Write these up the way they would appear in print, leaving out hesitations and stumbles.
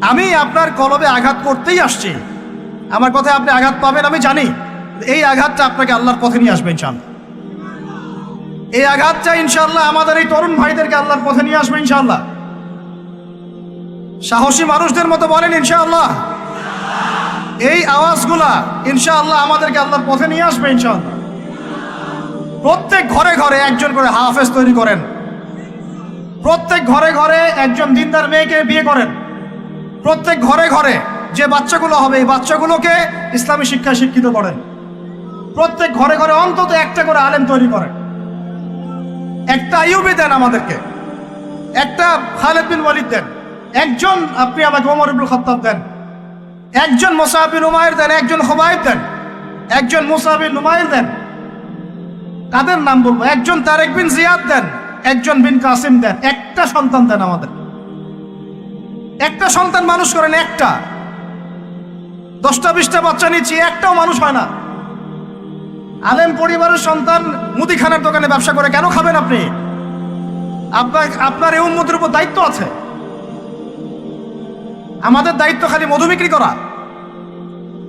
আমি আপনার কলবে আঘাত করতেই আসছি, আমার কথায় আপনি আঘাত পাবেন আমি জানি। এই আঘাতটা আপনাকে আল্লাহর পথে নিয়ে আসবে ইনশাআল্লাহ। এই আঘাতটা ইনশাআল্লাহ আমাদের এই তরুণ ভাইদেরকে আল্লাহর পথে নিয়ে আসবে ইনশাআল্লাহ। সাহসী মানুষদের মতো বলেন ইনশাআল্লাহ। এই আওয়াজগুলা ইনশাআল্লাহ আমাদেরকে আল্লাহর পথে নিয়ে আসবে ইনশাআল্লাহ। প্রত্যেক ঘরে ঘরে একজন করে হাফেজ তৈরি করেন, প্রত্যেক ঘরে ঘরে একজন দিনদার মেয়েকে বিয়ে করেন, প্রত্যেক ঘরে ঘরে যে বাচ্চাগুলো হবে এই বাচ্চাগুলোকে ইসলামী শিক্ষায় শিক্ষিত করেন, প্রত্যেক ঘরে ঘরে অন্তত একটা করে আলেম তৈরি করেন। একটা আইয়ুবী দেন আমাদেরকে, একটা খালিদ বিন ওয়ালিদ দেন, একজন আপনি আমাকে ওমর ইবনুল খাত্তাব দেন, একজন মুসআব বিন উমাইর দেন, একজন খুবাইব দেন, একজন মুসআব বিন উমাইর দেন। কাদের নাম বলবো? একজন তারেক বিন জিয়াদ দেন, একজন বিন কাসিম দেন। একটা সন্তান দেন আমাদের, একটা সন্তান মানুষ করেন। একটা 10টা 20টা বাচ্চা নিচ্ছি, একটাও মানুষ হয় না। আলেম পরিবারের সন্তান মুদিখানার দোকানে ব্যবসা করে কেন খাবেন আপনি? আপনার এই উম্মতের উপর দায়িত্ব আছে। আমাদের দায়িত্ব খালি মধু বিক্রি করা,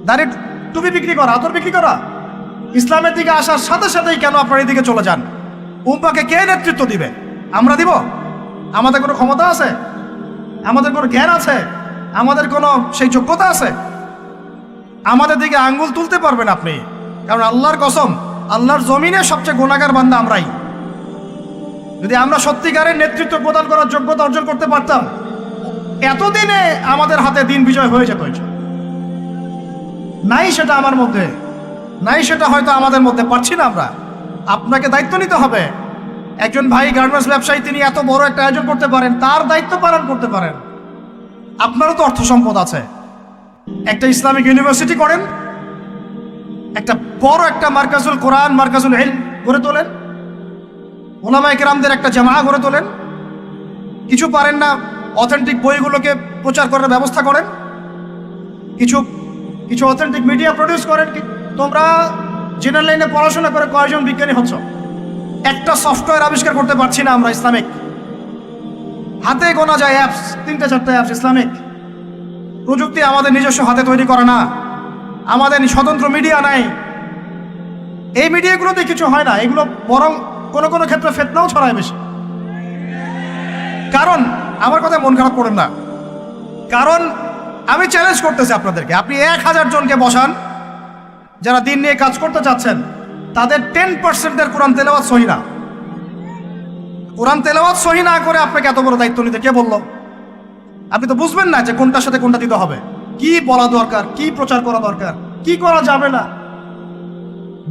দাড়ি টুপি বিক্রি করা, আতর বিক্রি করা? ইসলামের দিকে আসার সাথে সাথেই কেন আপনার এদিকে চলে যান? উম্মাকে কে নেতৃত্ব দিবে? আমরা দিব? আমাদের কোনো ক্ষমতা আছে? আমাদের কোনো জ্ঞান আছে? আমাদের কোনো সেই যোগ্যতা আছে? আমাদের দিকে আঙ্গুল তুলতে পারবেন আপনি? কারণ আল্লাহর কসম, আল্লাহর জমিনে সবচেয়ে গুনাহগার বান্দা আমরাই। যদি আমরা সত্যিকারের নেতৃত্ব প্রদান করার যোগ্যতা অর্জন করতে পারতাম, এতদিনে আমাদের হাতে দিন বিজয় হয়ে যেত। নাই সেটা আমার মধ্যে, নাই সেটা হয়তো আমাদের মধ্যে, পারছি না আমরা। আপনাকে দায়িত্ব নিতে হবে। একজন ভাই গার্মেন্টস ব্যবসায়ী, তিনি এত বড় একটা আয়োজন করতে পারেন, তার দায়িত্ব পালন করতে পারেন। আপনারও তো অর্থ সম্পদ আছে, একটা ইসলামিক ইউনিভার্সিটি করেন, একটা বড় একটা মার্কাজুল কোরআন, মার্কাজুল ইলম গড়ে তোলেন, উলামায়ে কেরামদের একটা জামাআত গড়ে তোলেন। কিছু পারেন না, অথেন্টিক বইগুলোকে প্রচার করার ব্যবস্থা করেন, কিছু অথেন্টিক মিডিয়া প্রডিউস করেন। তোমরা জেনারেল লাইনে পড়াশোনা করে কয়জন বিজ্ঞানী হচ্ছ? একটা সফটওয়্যার আবিষ্কার করতে পারছি না আমরা ইসলামিক। হাতে গোনা যায় অ্যাপস, 3টে 4টে অ্যাপস ইসলামিক। প্রযুক্তি আমাদের নিজস্ব হাতে তৈরি করা না, আমাদের স্বতন্ত্র মিডিয়া নাই। এই মিডিয়াগুলোতে কিছু হয় না, এগুলো বরং কোনো কোনো ক্ষেত্রে ফিতনাও ছড়ায় বেশি। কারণ আমার কথা মন খারাপ করেন না, কারণ আমি চ্যালেঞ্জ করতেছি আপনাদেরকে, আপনি 1000 জনকে বসান যারা দিন নিয়ে কাজ করতে চাচ্ছেন, তাদের 10%-এর কোরআন তেলাওয়াত সহি না। কোরআন তেলাওয়াত সহি না করে আপনাকে এত বড় দায়িত্ব নিতে কে বলল? আপনি তো বুঝবেন না যে কোনটার সাথে কোনটা দিতে হবে, কি বলা দরকার, কি প্রচার করা দরকার, কি করা যাবে না।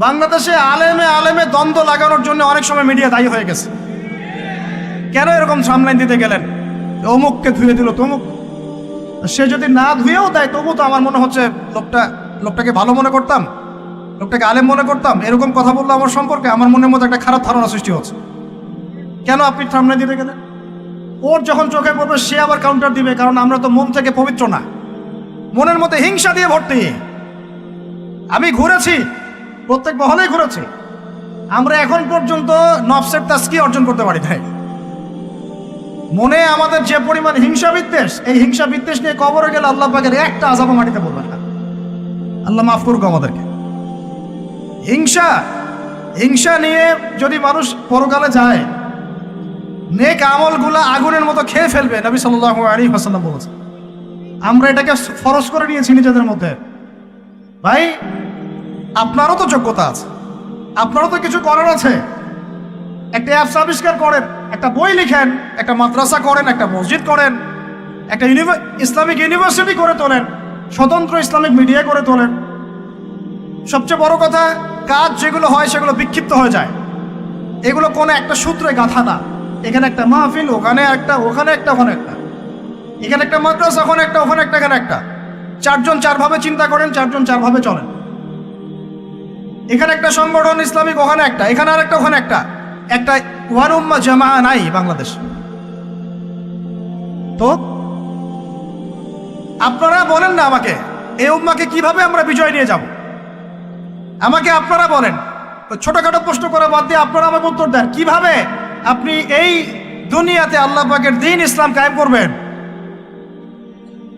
বাংলাদেশে আলেমে আলেমে দ্বন্দ্ব লাগানোর জন্য অনেক সময় মিডিয়া দায়ী হয়ে গেছে। কেন এরকম সামলাইন দিতে গেলেন? অমুককে ধুয়ে দিল তমুক। সে যদি না ধুয়েও দেয় তবু তো আমার মনে হচ্ছে লোকটাকে ভালো মনে করতাম, লোকটাকে আলেম মনে করতাম। এরকম কথা বললো আমার সম্পর্কে, আমার মনের মধ্যে একটা খারাপ ধারণা সৃষ্টি হচ্ছে। কেন আপনি সামনে দিতে গেলেন? ওর যখন চোখে পড়বে সে আবার কাউন্টার দিবে, কারণ আমরা তো মন থেকে পবিত্র না, মনের মধ্যে হিংসা দিয়ে ভর্তি। আমি ঘুরেছি, প্রত্যেক মহলেই ঘুরেছি, আমরা এখন পর্যন্ত নফসের তাজকিয়া অর্জন করতে পারি নাই। মনে আমাদের যে পরিমাণ হিংসা বিদ্বেষ, এই হিংসা বিদ্বেষ নিয়ে কবরে গেলে আল্লাহ পাকের একটা আযাবও মাটিতে পড়বে না। আল্লাহ মাফ করুক আমাদেরকে। হিংসা নিয়ে যদি মানুষ পরকালে যায়, নেক আমলগুলা আগুনের মতো খেয়ে ফেলবে। নবী সাল্লাল্লাহু আলাইহি ওয়াসাল্লাম বলেছেন। আমরা এটাকে ফরজ করে নিয়েছি নিজেদের মধ্যে। ভাই, আপনারও তো যোগ্যতা আছে, আপনারও তো কিছু করার আছে। একটা অ্যাপস আবিষ্কার করেন, একটা বই লিখেন, একটা মাদ্রাসা করেন, একটা মসজিদ করেন, একটা ইসলামিক ইউনিভার্সিটি করে তোলেন, স্বতন্ত্র ইসলামিক মিডিয়া করে তোলেন। সবচেয়ে বড় কথা, কাজ যেগুলো হয় সেগুলো বিক্ষিপ্ত হয়ে যায়। এগুলো কোনো একটা সূত্রে গাঁথা না। এখানে একটা মাহফিল, ওখানে একটা, ওখানে একটা, ওখানে একটা, এখানে একটা মাদ্রাসা, ওখানে একটা, ওখানে একটা, এখানে একটা। 4 জন 4 ভাবে চিন্তা করেন, 4 জন 4 ভাবে চলেন। এখানে একটা সংগঠন ইসলামিক, ওখানে একটা, এখানে আর একটা, ওখানে একটা। একটা ওয়ান উম্মাহ জামাআ নাই বাংলাদেশ। তো আপনারা বলেন না আমাকে, এই উম্মাহকে কিভাবে আমরা বিজয় নিয়ে যাব? আমাকে আপনারা বলেন, ছোটখাটো প্রশ্ন করা বাদ দিয়ে আপনারা আমাকে উত্তর দেন, কিভাবে আপনি এই দুনিয়াতে আল্লাহ পাকের দ্বীন ইসলাম কায়েম করবেন?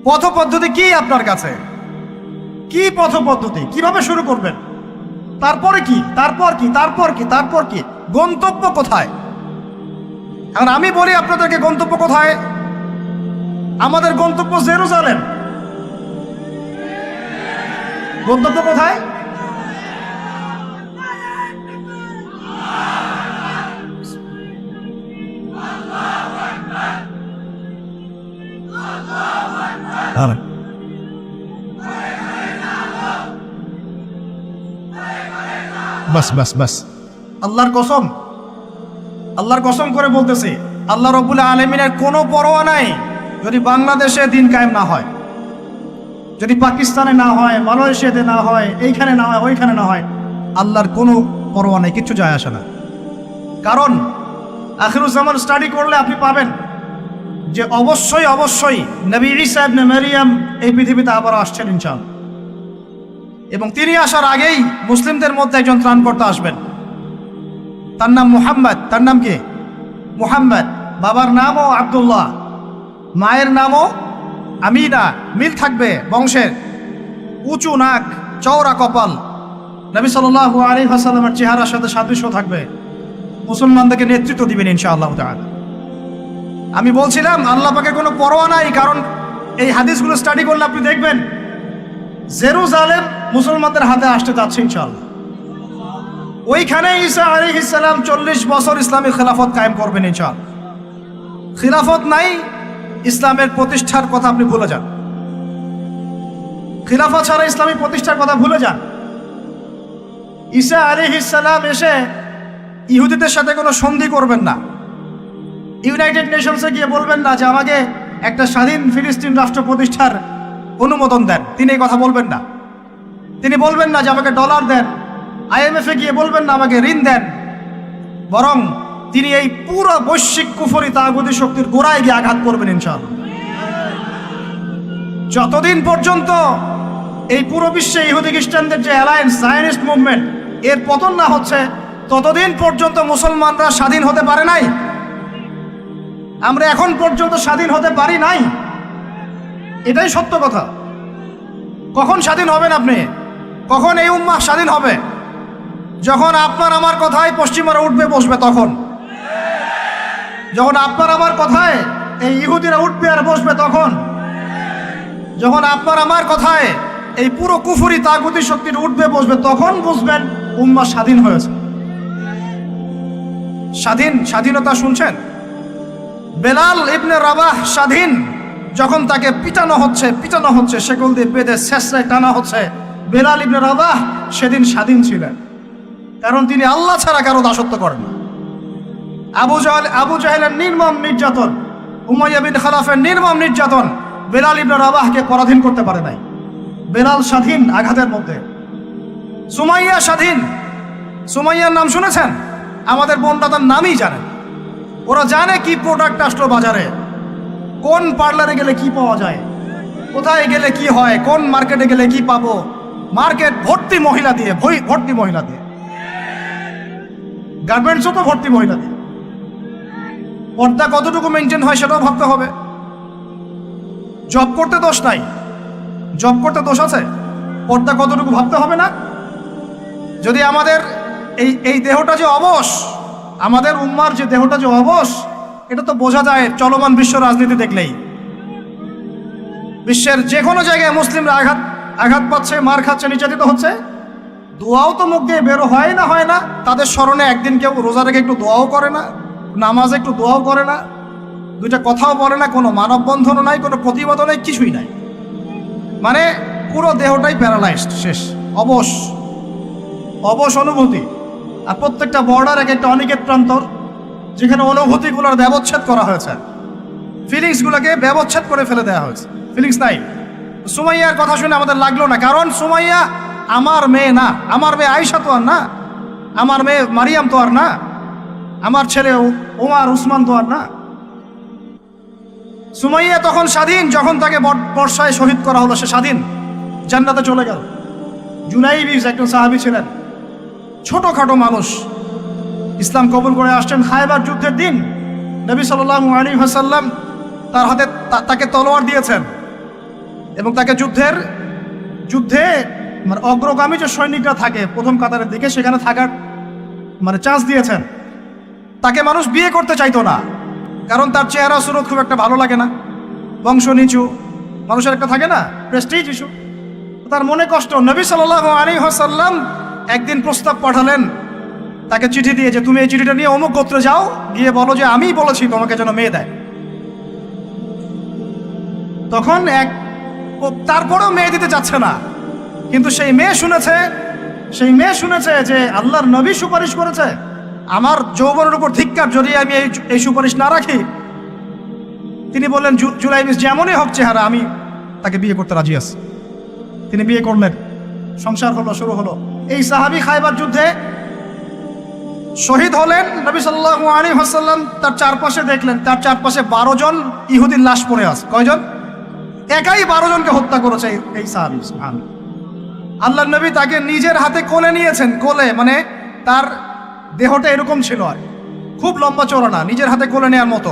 পথ পদ্ধতি কি আপনার কাছে? কি পথ পদ্ধতি? কিভাবে শুরু করবেন? তারপরে কি? তারপর কি? তারপর কি? তারপর কি? গন্তব্য কোথায়? এখন আমি বলি আপনাদেরকে গন্তব্য কোথায়? আমাদের গন্তব্য জেরুজালেম। গন্তব্য কোথায়? বাস বাস বাস, আল্লাহর কসম, আল্লাহর কসম করে বলতেছি, আল্লাহ রাব্বুল আলামিনের কোনো পরোয়া নাই যদি বাংলাদেশে দিন কায়েম না হয়, যদি পাকিস্তানে না হয়, মালয়েশিয়াতে না হয়, এইখানে না হয়, ওইখানে না হয়, আল্লাহর কোনো পরোয়া নেই, কিচ্ছু যায় আসে না। কারণ আখিরুজ্জামান স্টাডি করলে আপনি পাবেন যে অবশ্যই অবশ্যই নবী ঈসা ইবনে মারইয়াম এই পৃথিবীতে আবার আসছেন ইনশাআল্লাহ, এবং তিনি আসার আগেই মুসলিমদের মধ্যে একজন ত্রাণকর্তা আসবেন। তার নাম মুহাম্মদ। তার নাম কি? মুহাম্মদ। বাবার নামও আব্দুল্লাহ, মায়ের নামও আমিনা। মিল থাকবে বংশের। উঁচু নাক, চওড়া কপাল, নবী সাল্লাল্লাহু আলাইহি ওয়াসাল্লামের চেহারার সাথে সাদৃশ্য থাকবে। মুসলমানদেরকে নেতৃত্ব দিবেন ইনশাআল্লাহ তাআলা। আমি বলছিলাম আল্লাহ পাকের কোনো পরোয়া নাই, কারণ এই হাদিসগুলো স্টাডি করলে আপনি দেখবেন জেরুজালেম মুসলমানদের হাতে আসতে যাচ্ছে ইনশাআল্লাহ। ওইখানে ঈসা আলাইহিস সালাম 40 বছর ইসলামী খেলাফত কায়েম করবেন ইনশাআল্লাহ। খিলাফত নাই, ইসলামের প্রতিষ্ঠার কথা আপনি ভুলে যান। খিলাফত ছাড়া ইসলামী প্রতিষ্ঠার কথা ভুলে যান। ঈসা আলাইহিস সালাম এসে ইহুদিদের সাথে কোনো সন্ধি করবেন না। ইউনাইটেড নেশনসে গিয়ে বলবেন না যে আমাকে একটা স্বাধীন ফিলিস্তিন রাষ্ট্র প্রতিষ্ঠার অনুমোদন দেন। তিনি এই কথা বলবেন না। তিনি বলবেন না যে আমাকে ডলার দেন। IMF-এ গিয়ে বলবেন না আমাকে ঋণ দেন। বরং তিনি এই পুরো বৈশ্বিক কুফরি তাগুতি শক্তির গোড়ায় গিয়ে আঘাত করবেন ইনশাআল্লাহ। যতদিন পর্যন্ত এই পুরো বিশ্বে ইহুদি খ্রিস্টানদের যে অ্যালায়েন্স, জায়নিস্ট মুভমেন্ট, এর পতন না হচ্ছে, ততদিন পর্যন্ত মুসলমানরা স্বাধীন হতে পারে নাই। আমরা এখন পর্যন্ত স্বাধীন হতে পারি নাই, এটাই সত্য কথা। কখন স্বাধীন হবেন আপনি? কখন এই উম্মাহ স্বাধীন হবে? যখন আপনার আমার কথায় পশ্চিমারা উঠবে বসবে তখন। যখন আপনার আমার কথায় এই ইহুদিরা উঠবে আর বসবে তখন। যখন আপনার আমার কথায় এই পুরো কুফরি তাগুতি শক্তির উঠবে বসবে তখন বুঝবেন উম্মাহ স্বাধীন হয়েছে। স্বাধীনতা শুনছেন? বেলাল ইবনে রাবাহ স্বাধীন। যখন তাকে পিটানো হচ্ছে, শেকল দিয়ে বেঁধে শেষরায় টানা হচ্ছে, বেলাল ইবনে রাবাহ সেদিন স্বাধীন ছিলেন, কারণ তিনি আল্লাহ ছাড়া কারো দাসত্ব করেন না। আবু জাহেলের নির্মম নির্যাতন, উমাইয়া বিন খালাফের নির্মম নির্যাতন বেলাল ইবনে রাবাহকে পরাধীন করতে পারে নাই। বেলাল স্বাধীন আঘাতের মধ্যে। সুমাইয়া স্বাধীন। সুমাইয়ার নাম শুনেছেন? আমাদের বোনরা তার নামই জানে। ওরা জানে কি প্রোডাক্ট আসলো বাজারে, কোন পার্লারে গেলে কি পাওয়া যায়, কোথায় গেলে কি হয়, কোন মার্কেটে গেলে কি পাবো। মার্কেট ভর্তি মহিলা দিয়ে, ভর্তি মহিলা দিয়ে। গার্মেন্টসও তো ভর্তি মহিলা দিয়ে। পর্দা কতটুকু মেনটেন হয় সেটাও ভাবতে হবে। জব করতে দোষ নাই, জব করতে দোষ আছে, পর্দা কতটুকু ভাবতে হবে না? যদি আমাদের এই দেহটা যে অবশ, আমাদের উম্মার যে দেহটা যে অবশ, এটা তো বোঝা যায় চলমান বিশ্ব রাজনীতি দেখলেই। বিশ্বের যে কোনো জায়গায় মুসলিমরা আঘাত পাচ্ছে, মার খাচ্ছে, নির্যাতিত হচ্ছে। দোয়াও তো মুখ দিয়ে বেরো হয় না। তাদের স্মরণে একদিন কেউ রোজা রেখে একটু দোয়াও করে না, নামাজে একটু দোয়াও করে না, দুইটা কথাও বলে না, কোনো মানববন্ধনও নাই, কোনো প্রতিবাদও নাই, কিছুই নাই। মানে পুরো দেহটাই প্যারালাইজড, শেষ, অবশ অনুভূতি। আর প্রত্যেকটা বর্ডার এক একটা অনিকেট প্রান্তর, যেখানে অনুভূতিগুলোর ব্যবচ্ছেদ করা হয়েছে, ফিলিংসগুলোকে ব্যবচ্ছেদ করে ফেলে দেওয়া হয়েছে, ফিলিংস নাই। সুমাইয়ার কথা শুনে আমাদের লাগলো না, কারণ সুমাইয়া আমার মেয়ে না, আমার মেয়ে আয়েশা তো আর না, আমার মেয়ে মারিয়াম তো আর না, আমার ছেলে ওমর উসমান তো আর না। সুমাইয়া তখন স্বাধীন, যখন তাকে বর্ষায় শহীদ করা হলো, সে স্বাধীন, জান্নাতে চলে গেল। জুনাইবিজ একজন সাহাবী ছিলেন, ছোটখাটো মানুষ, ইসলাম কবুল করে আসছেন। খায়বার যুদ্ধের দিন নবী সাল্লাল্লাহু আলাইহি ওয়াসাল্লাম তার হাতে তাকে তলোয়ার দিয়েছেন। এবং তাকে যুদ্ধে মানে অগ্রগামী যে সৈনিকরা থাকে প্রথম কাতারের দিকে সেখানে থাকার মানে চান্স দিয়েছেন। তাকে মানুষ বিয়ে করতে চাইতো না, কারণ তার চেহারা সুরত খুব একটা ভালো লাগে না, বংশ নিচু, মানুষের একটা থাকে না প্রেস্টিজ ইস্যু। তার মনে কষ্ট। নবী সাল্লাল্লাহু আলাইহি ওয়াসাল্লাম একদিন প্রস্তাব পাঠালেন তাকে চিঠি দিয়ে, যে তুমি এই চিঠিটা নিয়ে অমুক গোত্রে যাও, গিয়ে বলো যে আমিই বলেছি তোমাকে যেন মেয়ে দেয়। তখন তারপরেও মেয়ে দিতে চাচ্ছে না, কিন্তু সেই মেয়ে শুনেছে যে আল্লাহর নবী সুপারিশ করেছে, আমার যৌবনের উপর ধিক্কার যদি আমি এই সুপারিশ না রাখি। তিনি বললেন জুলাইবিস যেমনই হোক চেহারা, আমি তাকে বিয়ে করতে রাজি আছি। তিনি বিয়ে করলেন, সংসার হলো, শুরু হলো। এই সাহাবী খায়বার যুদ্ধে শহীদ হলেন। নবী সাল্লাল্লাহু আলাইহি ওয়াসাল্লাম তার চারপাশে দেখলেন, তার চারপাশে 12 জন ইহুদির লাশ পড়ে আছে। কয়জন? একাই 12 জনকে হত্যা করেছে এই সাহাবী। সুবহানাল্লাহ। আল্লাহর নবী তাকে নিজের হাতে কোলে নিয়েছেন। কোলে মানে তার দেহটা এরকম ছিল, আর খুব লম্বা চওড়া না, নিজের হাতে কোলে নেওয়ার মতো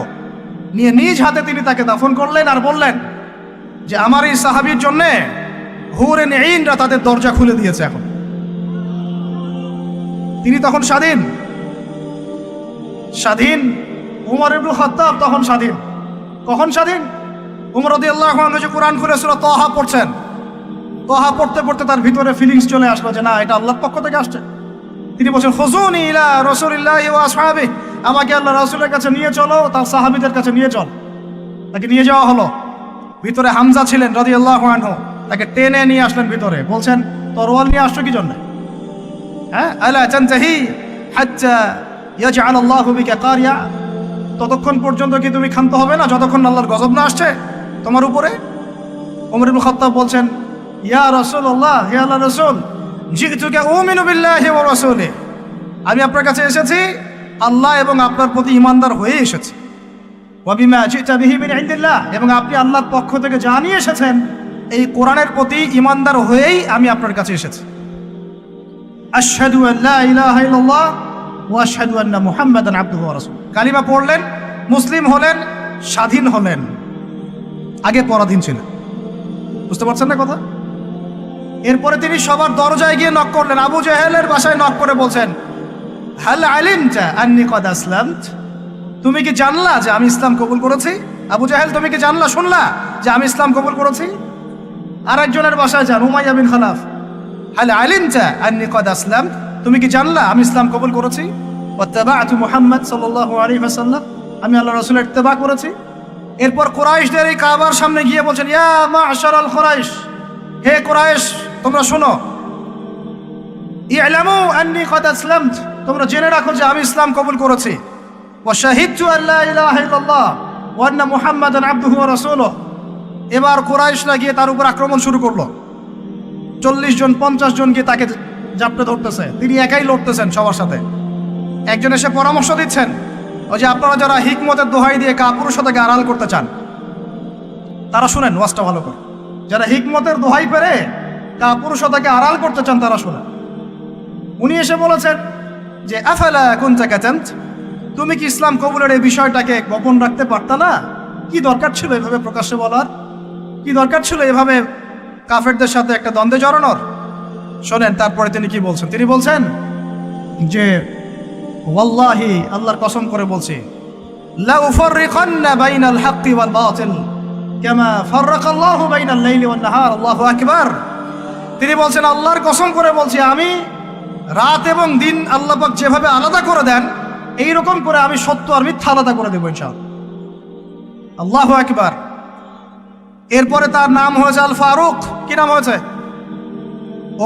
নিয়ে নিজ হাতে তিনি তাকে দাফন করলেন। আর বললেন যে আমার এই সাহাবীর জন্যে হুরেন ঈনরা তাদের দরজা খুলে দিয়েছে। এখন তিনি তখন স্বাধীন। উমর ইবনে খাত্তাব তখন স্বাধীন। কখন স্বাধীন? উমর রাদিয়াল্লাহু আনহু যে কোরআন খুলে সূরা তাহা পড়ছেন, তাহা পড়তে পড়তে তার ভিতরে ফিলিংস চলে আসলো যে না, এটা আল্লাহর পক্ষ থেকে আসছে। তিনি বলছেন খুযুনি ইলা রাসূলিল্লাহি ওয়া আসহাবিহি, আমাকে আল্লাহ রাসূলের কাছে নিয়ে চলো, তার সাহাবীদের কাছে নিয়ে চল। তাকে নিয়ে যাওয়া হলো। ভিতরে হামজা ছিলেন রাদিয়াল্লাহু আনহু, তাকে টেনে নিয়ে আসলেন ভিতরে। বলছেন তরোয়াল নিয়ে আসছো কি জন্য? হ্যাঁ, আলা তানতাহি হাত্তা ইয়াজআল আল্লাহু বিকা কারিয়া, ততক্ষণ পর্যন্ত কি তুমি ক্ষান্ত হবে না যতক্ষণ আল্লাহর গজব না আসছে তোমার উপরে? ওমর ইবনে খাত্তাব বলছেন ইয়া রাসূলুল্লাহ, হে আল্লাহর রাসূল, জিতুকা উমিনু বিল্লাহি ওয়া রাসূলিহি, আমি আপনার কাছে এসেছি আল্লাহ এবং আপনার প্রতি ঈমানদার হয়ে এসেছি। ওয়া বিমা জিতা বিহি মিন ইনদিল্লাহ, এবং আপনি আল্লাহর পক্ষ থেকে জানিয়ে এসেছেন এই কোরআনের প্রতি ঈমানদার হয়েই আমি আপনার কাছে এসেছি। আশহাদু আল্লা ইলাহা ইল্লাল্লাহ ওয়া আশহাদু আন্না মুহাম্মাদান আবদুহু ওয়া রাসূলুহু, কালিমা পড়লেন, মুসলিম হলেন, স্বাধীন হলেন। আগে পরাধীন ছিলেন। বুঝতে পারছেন না কথা? এরপরে তিনি সবার দরজায় গিয়ে নক করলেন। আবু জাহেলের বাসায় নক করে বলছেন হাল আলিমতা আন্নী কদ আসলামত, তুমি কি জানলা যে আমি ইসলাম কবুল করেছি? আবু জাহেল, তুমি কি জানলা, শুনলা যে আমি ইসলাম কবুল করেছি? আরেকজনের বাসায় যান, উমাইয়া বিন খালাফ, হাল আলিমতা আন্নী কদ আসলামত, তুমি কি জানলা আমি ইসলাম কবুল করেছি? ওয়াত্তাবা'তু মুহাম্মদ সাল্লাল্লাহু আলাইহি ওয়াসাল্লাম, আমি আল্লাহর রাসূলের ইত্তেবা করেছি। এরপর কুরাইশদের এই কাবার সামনে গিয়ে বলছেন ইয়া মা'শারাল কুরাইশ, হে কুরাইশ তোমরা শোনো, ই'লামু আন্নী কদ আসলামত, তোমরা জেনে রাখো যে আমি ইসলাম কবুল করেছি। ওয়া শাহিদতু আল্লা ইলাহা ইল্লাল্লাহ ওয়া আন্না মুহাম্মাদান আবদুহু ওয়া রাসূলুহু। এবার কুরাইশরা গিয়ে তার উপর আক্রমণ শুরু করলো। 40 জন 50 জন গিয়ে তাকে জাপটে ধরতেছে। তিনি একাই লড়তেছেন সবার সাথে। একজন এসে পরামর্শ দিচ্ছেন, ওই যে আপনারা যারা হিকমতের দোহাই দিয়ে কাপুরুষতাকে আড়াল করতে চান তারা শুনেন ওয়াজটা ভালো করে। যারা হিকমতের দোহাই পেরে কাপুরুষতাকে আড়াল করতে চান তারা শুনেন। উনি এসে বলেছেন যে আফালা কুনতা কাতান্ত, তুমি কি ইসলাম কবুলের এই বিষয়টাকে গোপন রাখতে পারতা না? কি দরকার ছিল এভাবে প্রকাশ্যে বলার? কি দরকার ছিল এভাবে কাফেরদের সাথে একটা দ্বন্দ্বে জড়ানোর? শোনেন তারপরে তিনি কি বলছেন। তিনি বলছেন যে ওয়াল্লাহি, আল্লাহর কসম করে বলছি, লা উফাররিকান্না বাইনাল হাক্কি ওয়াল বাতিল কামা ফাররাকাল্লাহু বাইনাল লাইলি ওয়ান নাহার। আল্লাহু আকবার। তিনি বলছেন আল্লাহর কসম করে বলছি, আমি রাত এবং দিন আল্লাহ পাক যেভাবে আলাদা করে দেন এই রকম করে আমি সত্য আর মিথ্যা আলাদা করে দেব ইনশাআল্লাহ। আল্লাহু আকবার। এরপরে তার নাম হয়েছে আল ফারুক। কি নাম হয়েছে?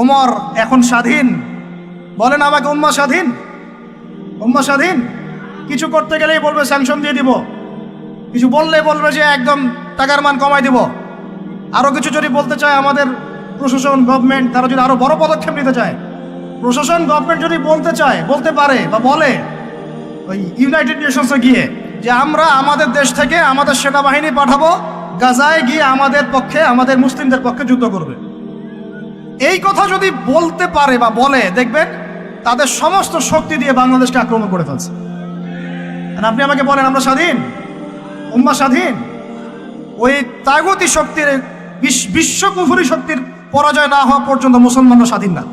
ওমর এখন স্বাধীন। বলেন আমাকে, উম্মাহ স্বাধীন? উম্মাহ স্বাধীন? কিছু করতে গেলেই বলবে স্যাংশন দিয়ে দিব, কিছু বললে বলবে যে একদম টাকার মান কমাই দিব। আরো কিছু যদি বলতে চায় আমাদের প্রশাসন, গভর্নমেন্ট, তারা যদি আরো বড় পদক্ষেপ নিতে চায়, প্রশাসন গভর্নমেন্ট যদি বলতে চায়, বলতে পারে বা বলে ওই ইউনাইটেড নেশনসে গিয়ে যে আমরা আমাদের দেশ থেকে আমাদের সেনাবাহিনী পাঠাবো, গাজায় গিয়ে আমাদের পক্ষে, আমাদের মুসলিমদের পক্ষে যুদ্ধ করবে, এই কথা যদি বলতে পারে বা বলে, দেখবেন তাদের সমস্ত শক্তি দিয়ে বাংলাদেশকে আক্রমণ করে ফেলছে। আর আপনি আমাকে বলেন আমরা স্বাধীন? উম্মাহ স্বাধীন? ওই তাগুতি শক্তির বিশ্ব কুফরি শক্তির পরাজয় না হওয়া পর্যন্ত মুসলমানরা স্বাধীন না।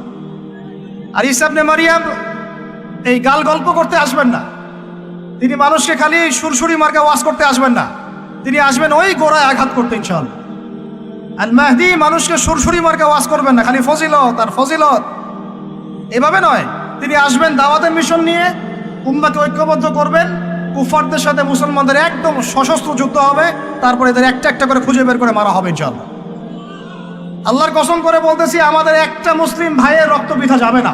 আর ঈসা ইবনে মারিয়াম এই গাল গল্প করতে আসবেন না, তিনি মানুষকে খালি সুরসুরি মার্কা ওয়াজ করতে আসবেন না, তিনি আসবেন ওই গোড়ায় আঘাত করতে ইনশাআল্লাহ। আল মাহদি মানুষকে সুরসুরি মার্কা ওয়াজ করবেন না, খালি ফজিলত আর ফজিলত, এভাবে নয়। তিনি আসবেন দাওয়াতের মিশন নিয়ে, উম্মাকে ঐক্যবদ্ধ করবেন, কুফারদের সাথে মুসলমানদের একদম সশস্ত্র যুদ্ধ হবে, তারপরে এদের একটা একটা করে খুঁজে বের করে মারা হবে ইনশাআল্লাহ। আল্লাহর কসম করে বলতেছি, আমাদের একটা মুসলিম ভাইয়ের রক্ত বৃথা যাবে না,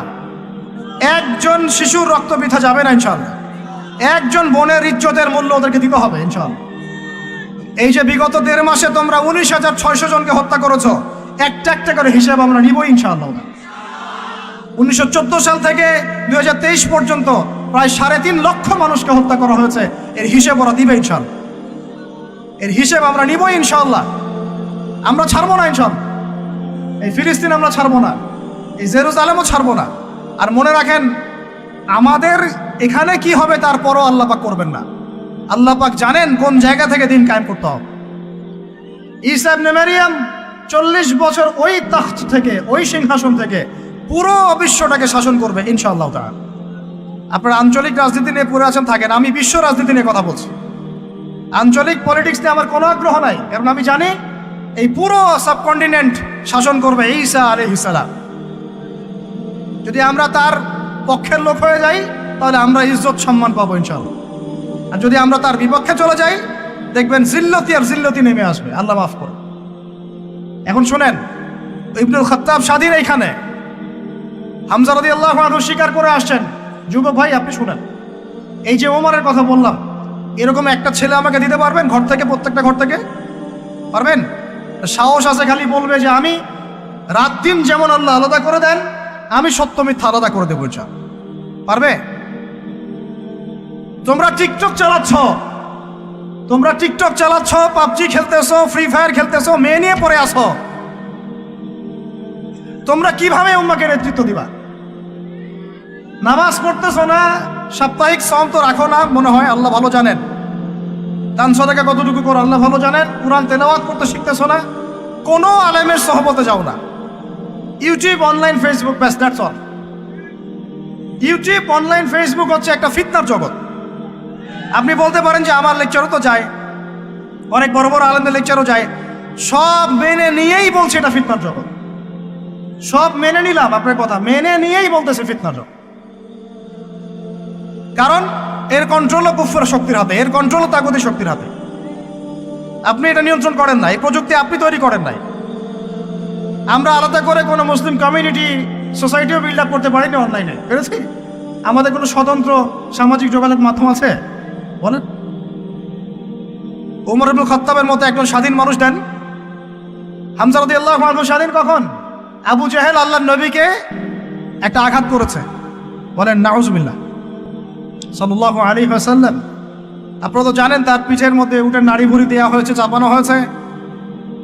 একজন শিশুর রক্ত বৃথা যাবে না ইনশাআল্লাহ। একজন বোনের ইজ্জতের মূল্য ওদেরকে দিতে হবে ইনশাআল্লাহ। এই যে বিগত 1.5 মাসে তোমরা 19,600 জনকে হত্যা করেছো, একটা একটা করে হিসাব আমরা নিব ইনশাআল্লাহ। 1914 সাল থেকে 2023 পর্যন্ত প্রায় 3.5 লক্ষ মানুষকে হত্যা করা হয়েছে, এর হিসেব ওরা দিবে ইনশাআল্লাহ। এর হিসেব আমরা নিব ইনশাআল্লাহ। আমরা ছাড়বো না ইনশাআল্লাহ। এই ফিলিস্তিন আমরা ছাড়বো না, এই জেরুজালেমও ছাড়বো না। আর মনে রাখেন, আমাদের এখানে কি হবে তারপরও আল্লাহ পাক করবেন না। আল্লাহ পাক জানেন কোন জায়গা থেকে দিন কায়েম করতে হবে। ঈসা ইবনে মারিয়াম 40 বছর ওই তাখত থেকে, ওই সিংহাসন থেকে পুরো বিশ্বটাকে শাসন করবে ইনশাআল্লাহ তাআলা। আপনারা আঞ্চলিক রাজনীতি নিয়ে পড়ে আছেন, থাকেন, আমি বিশ্ব রাজনীতি নিয়ে কথা বলছি। আঞ্চলিক পলিটিক্স নিয়ে আমার কোনো আগ্রহ নাই, কারণ আমি জানি এই পুরো সাবকন্টিনেন্ট শাসন করবে ঈসা আলাইহিস সালাম। যদি আমরা তার পক্ষের লোক হয়ে যাই, তাহলে আমরা ইজ্জত সম্মান পাবো ইনশাআল্লাহ। আর যদি আমরা তার বিপক্ষে চলে যাই, দেখবেন জিল্লতি আর জিল্লতি নেমে আসবে, আল্লাহ মাফ করে। এখন শোনেন, ইবনুল খাত্তাব স্বাধীন এইখানে, হামজা রাদিয়াল্লাহু আনহু স্বীকার করে আসছেন। যুবক ভাই, আপনি শুনেন, এই যে ওমরের কথা বললাম, এরকম একটা ছেলে আমাকে দিতে পারবেন ঘর থেকে, প্রত্যেকটা ঘর থেকে পারবেন? সাহস আছে খালি বলবে যে আমি রাত দিন যেমন আল্লাহ আলাদা করে দেন, আমি সত্য মিথ্যা আলাদা করে দেবো ইনশাআল্লাহ। পারবে? তোমরা টিকটক চালাচ্ছ, পাবজি খেলতেছো, ফ্রি ফায়ার খেলতেছো, মেয়ে নিয়ে পড়ে আসো, তোমরা কিভাবে উম্মাকে নেতৃত্ব দিবা? নামাজ পড়তেছো না, সাপ্তাহিক সম তো রাখো না মনে হয়, আল্লাহ ভালো জানেন। দান সাদাকা কতটুকু করো আল্লাহ ভালো জানেন। কুরআন তেলাওয়াত করতে শিখতেছো না, কোনো আলেমের সহবতে যাও না। ইউটিউব, অনলাইন, ফেসবুক, ব্যাস, that's all. YouTube, online, Facebook হচ্ছে একটা ফিতনার জগৎ। আপনি বলতে পারেন যে আমার লেকচারও তো যায়, অনেক বড় বড় আলেমদের লেকচারও যায়, সব মেনে নিয়েই বলছে এটা ফিতনার জগৎ। সব মেনে নিলাম, আপনার কথা মেনে নিয়েই বলতেছে ফিতনার জগৎ। কারণ এর কন্ট্রোলও কুফর শক্তির হাতে, এর কন্ট্রোলও তাগুতি শক্তির হাতে। আপনি এটা নিয়ন্ত্রণ করেন না, এই প্রযুক্তি আপনি তৈরি করেন নাই। আমরা আলাদা করে কোনো মুসলিম কমিউনিটি, সোসাইটিও বিল্ড আপ করতে পারিনি অনলাইনে, পেরেছি? আমাদের কোনো স্বতন্ত্র সামাজিক যোগাযোগ মাধ্যম আছে বলেন? ওমর ইবনুল খাত্তাবের মতো একজন স্বাধীন মানুষ দেন। হামজা রাদিয়াল্লাহু আনহু স্বাধীন কখন? আবু জাহেল আল্লাহর নবীকে একটা আঘাত করেছে, বলেন নাউজুবিল্লাহ, সাল্লাল্লাহু আলাইহি ওয়াসাল্লাম। আপনারা তো জানেন তার পিঠের মধ্যে উটের নাড়ি ভুড়ি দেওয়া হয়েছে, চাপানো হয়েছে।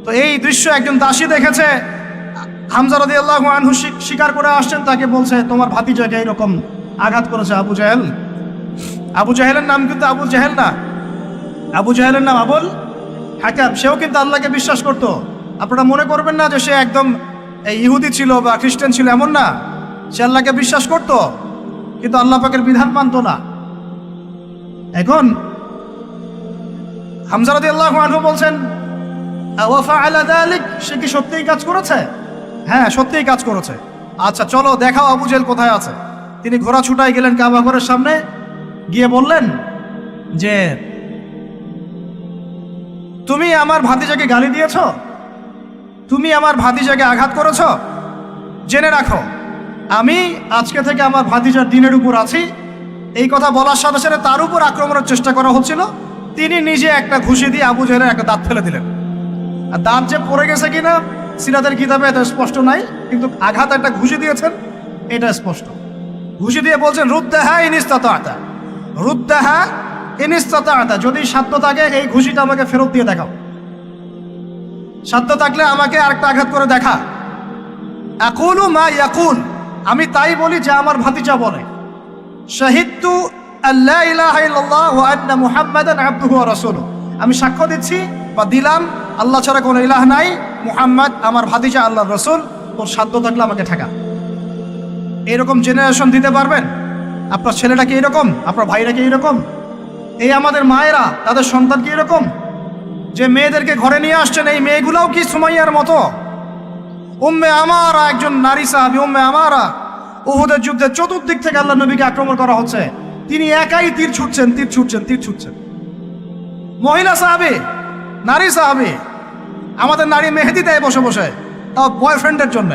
তো এই দৃশ্য একজন দাসী দেখেছে, হামজা রাদিয়াল্লাহু আনহু স্বীকার করে আসছেন, তাকে বলছে তোমার ভাতিজাকে এরকম আঘাত করেছে আবু জাহেল। আবু জাহেলের নাম কিন্তু আবু জাহেল না, আবু জাহেলের নাম আবুল হাকাম। সেও কিন্তু আল্লাহকে বিশ্বাস করতো। আপনারা মনে করবেন না যে সে একদম ইহুদি ছিল বা খ্রিস্টান ছিল, এমন না। সে আল্লাহকে বিশ্বাস করতো, কিন্তু আল্লাহ পাকের বিধান মানত না। এখন হামজা রাদিয়াল্লাহু আনহু বলছেন, ওয়া ফাআলা যালিক, সে কি সত্যিই কাজ করেছে? হ্যাঁ, সত্যিই কাজ করেছে। আচ্ছা চলো দেখাও আবু জাহেল কোথায় আছে। তিনি ঘোড়া ছুটাই গেলেন কাবা ঘরের সামনে, গিয়ে বললেন যে তুমি আমার ভাতিজাকে গালি দিয়েছ, তুমি আমার ভাতিজাকে আঘাত করেছ, জেনে রাখো আমি আজকে থেকে আমার ভাতিজার দিনের উপর আছি। এই কথা বলার সাথে সাথে তার উপর আক্রমণের চেষ্টা করা হচ্ছিল। তিনি নিজে একটা ঘুষি দিয়ে আবু জাহেলের একটা দাঁত ফেলে দিলেন। আর দাঁত যে পড়ে গেছে কিনা সিরাতের কিতাবে এটা স্পষ্ট নাই, কিন্তু আঘাত একটা ঘুষি দিয়েছেন এটা স্পষ্ট। ঘুষি দিয়ে বলছেন রুদ্দাহা ইন ইসতাতা, রুদ্দাহা ইন ইসতাতা, যদি সাধ্য থাকে এই ঘুষিটা আমাকে ফেরত দিয়ে দেখাও, সাধ্য থাকলে আমাকে আরেকটা আঘাত করে দেখা। আকুলু মা ইয়াকুল, আমি তাই বলি যে আমার ভাতিজা বলে। শাহিদতু আল্লা ইলাহা ইল্লাল্লাহ ওয়া আন্না মুহাম্মাদান আবদুহু ওয়া রাসূলুহু, আমি সাক্ষ্য দিচ্ছি বা দিলাম আল্লাহ ছাড়া কোনো ইলাহ নাই, মুহাম্মদ আমার ভাতিজা আল্লাহর রাসূল, তোর সাধ্য থাকলে আমাকে ঠেকা। এরকম জেনারেশন দিতে পারবেন? আপনার ছেলেটা কি এরকম? আপনার ভাইরা কি এরকম? এই আমাদের মায়েরা তাদের সন্তান কি এরকম, যে মেয়েদেরকে ঘরে নিয়ে আসছেন? এই মেয়েগুলোও কি সুমাইয়ার মতো? উম্মে আমারা একজন নারী সাহাবী, উম্মে আমারা উহুদের যুদ্ধে চতুর্দিক থেকে আল্লাহ নবীকে আক্রমণ করা হচ্ছে, তিনি একাই তীর ছুটছেন। মহিলা সাহাবী, নারী সাহাবী। আমাদের নারী মেহেদি দেয় বসে বসে, তাও বয়ফ্রেন্ডের জন্য।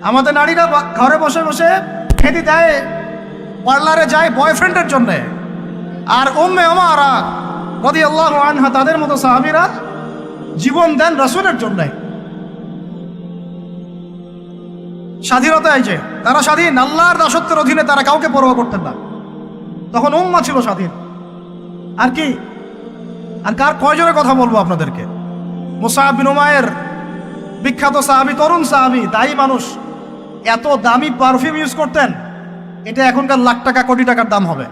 আমাদের নারীরা ঘরে বসে বসে মেহেদি দেয়, পার্লারে যায় বয়ফ্রেন্ডের জন্য। আর উম্মে আমারা রাদিয়াল্লাহু আনহা, তাদের মতো সাহাবীরা জীবন দেন রাসূলের জন্য। স্বাধীনতা এই যে, তারা স্বাধীন, আল্লাহর দাসত্বের অধীনে তারা কাউকে পরোয়া করতেন না। তখন উম্মাহ ছিল স্বাধীন। আর কি, আর কার কয়জনের কথা বলবো আপনাদেরকে? মুসআব বিন উমাইর, বিখ্যাত সাহাবী, তরুণ সাহাবী, দায়ী মানুষ, এত দামি পারফিউম ইউজ করতেন, এটা এখনকার লাখ টাকা কোটি টাকার দাম হবে।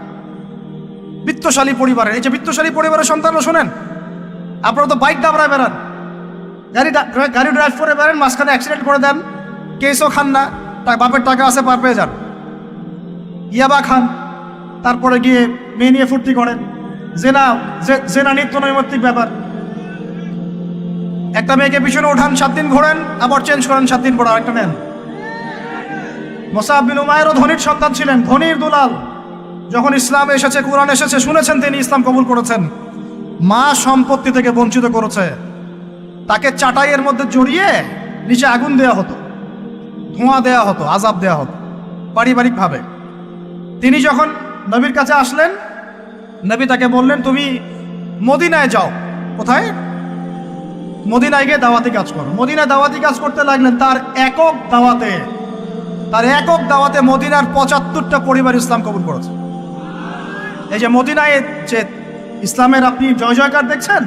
বিত্তশালী পরিবারের, এই যে বিত্তশালী পরিবারের সন্তানরা, শোনেন, আপনারা তো বাইক দাবড়ায় বেড়ান, গাড়ি ড্রাইভ করে বেড়ান, মাঝখানে অ্যাক্সিডেন্ট করে দেন, কেসও খান না, বাপের টাকা আছে পার পেয়ে যান, ইয়াবা খান, তারপরে গিয়ে মেয়ে নিয়ে ফুর্তি করেন, জেনা নিত্য নৈমিত্তিক ব্যাপার। একটা মেয়েকে পিছনে ওঠান, 7 দিন ঘোরেন, আবার চেঞ্জ করেন, 7 দিন পর আরেকটা নেন। মুসআব বিন উমাইরও ধনীর সন্তান ছিলেন, ধনীর দুলাল। যখন ইসলাম এসেছে, কোরআন এসেছে, শুনেছেন, তিনি ইসলাম কবুল করেছেন। মা সম্পত্তি থেকে বঞ্চিত করেছে, তাকে চাটাইয়ের মধ্যে জড়িয়ে নিচে আগুন দেওয়া হতো, ধোঁয়া দেওয়া হতো, আযাব দেওয়া হতো পারিবারিকভাবে। তিনি যখন নবীর কাছে আসলেন, নবী তাকে বললেন, তুমি মদিনায় যাও। কোথায়? মদিনায় গিয়ে দাওয়াতি কাজ করো। মদিনায় দাওয়াতি কাজ করতে লাগলেন। তার একক দাওয়াতে মদিনার 75টা পরিবার ইসলাম কবুল করেছে। এই যে মদিনায় যে ইসলামের আপনি জয় জয়কার দেখছেন,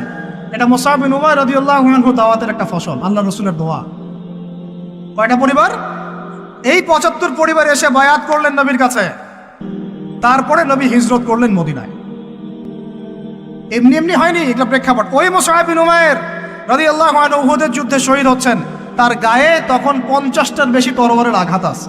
এটা মুসআব বিন উমাইর রাদিয়াল্লাহু আনহু দাওয়াতের একটা ফসল, আল্লাহ রাসূলের দোয়া। কয়টা পরিবার? এই 75 পরিবার এসে বায়াত করলেন নবীর কাছে। তারপরে নবী হিজরত করলেন মদিনায়। এমনি এমনি হয়নি, এটা প্রেক্ষাপট। ওই মুসআব বিন উমাইর রাদিয়াল্লাহু আনহু উহুদের যুদ্ধে শহীদ হচ্ছেন, তার গায়ে তখন 50টার বেশি তরবারের আঘাত আছে।